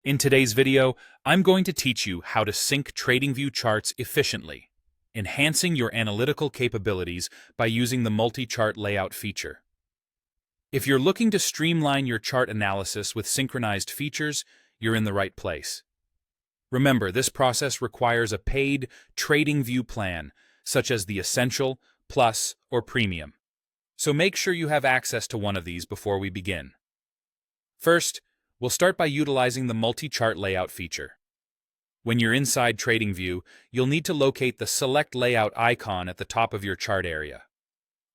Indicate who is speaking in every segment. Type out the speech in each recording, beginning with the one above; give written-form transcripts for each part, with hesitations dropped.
Speaker 1: In today's video, I'm going to teach you how to sync TradingView charts efficiently, enhancing your analytical capabilities by using the multi-chart layout feature. If you're looking to streamline your chart analysis with synchronized features, you're in the right place. Remember, this process requires a paid TradingView plan, such as the Essential, Plus, or Premium. So make sure you have access to one of these before we begin. First, we'll start by utilizing the multi-chart layout feature. When you're inside TradingView, you'll need to locate the Select Layout icon at the top of your chart area.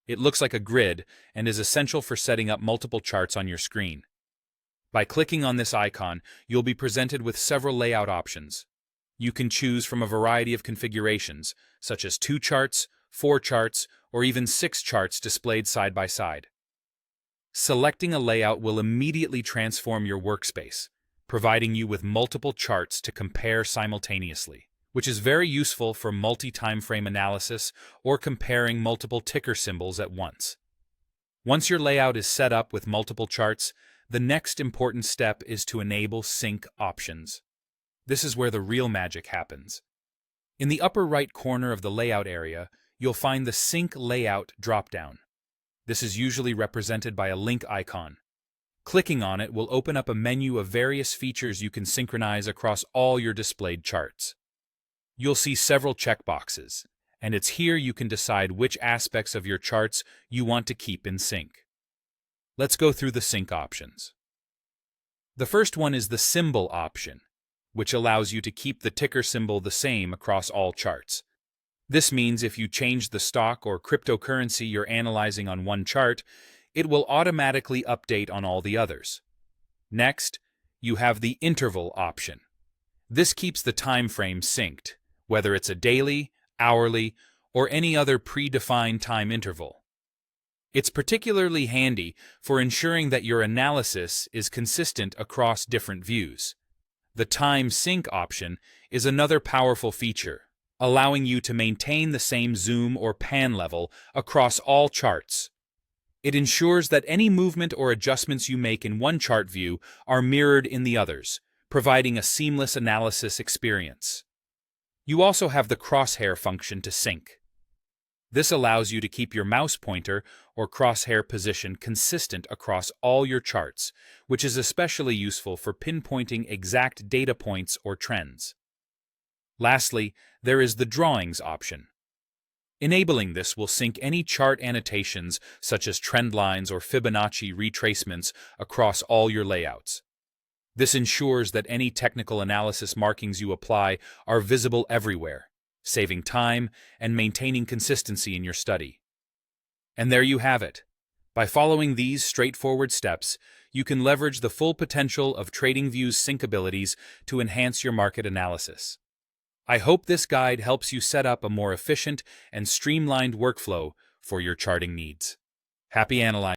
Speaker 1: It looks like a grid and is essential for setting up multiple charts on your screen. By clicking on this icon, you'll be presented with several layout options. You can choose from a variety of configurations, such as 2 charts, 4 charts, or even 6 charts displayed side by side. Selecting a layout will immediately transform your workspace, providing you with multiple charts to compare simultaneously, which is very useful for multi-timeframe analysis or comparing multiple ticker symbols at once. Once your layout is set up with multiple charts, the next important step is to enable sync options. This is where the real magic happens. In the upper right corner of the layout area, you'll find the Sync Layout dropdown. This is usually represented by a link icon. Clicking on it will open up a menu of various features you can synchronize across all your displayed charts. You'll see several checkboxes, and it's here you can decide which aspects of your charts you want to keep in sync. Let's go through the sync options. The first one is the Symbol option, which allows you to keep the ticker symbol the same across all charts. This means if you change the stock or cryptocurrency you're analyzing on one chart, it will automatically update on all the others. Next, you have the Interval option. This keeps the time frame synced, whether it's a daily, hourly, or any other predefined time interval. It's particularly handy for ensuring that your analysis is consistent across different views. The Time Sync option is another powerful feature, allowing you to maintain the same zoom or pan level across all charts. It ensures that any movement or adjustments you make in one chart view are mirrored in the others, providing a seamless analysis experience. You also have the crosshair function to sync. This allows you to keep your mouse pointer or crosshair position consistent across all your charts, which is especially useful for pinpointing exact data points or trends. Lastly, there is the Drawings option. Enabling this will sync any chart annotations such as trend lines or Fibonacci retracements across all your layouts. This ensures that any technical analysis markings you apply are visible everywhere, saving time and maintaining consistency in your study. And there you have it. By following these straightforward steps, you can leverage the full potential of TradingView's sync abilities to enhance your market analysis. I hope this guide helps you set up a more efficient and streamlined workflow for your charting needs. Happy analyzing!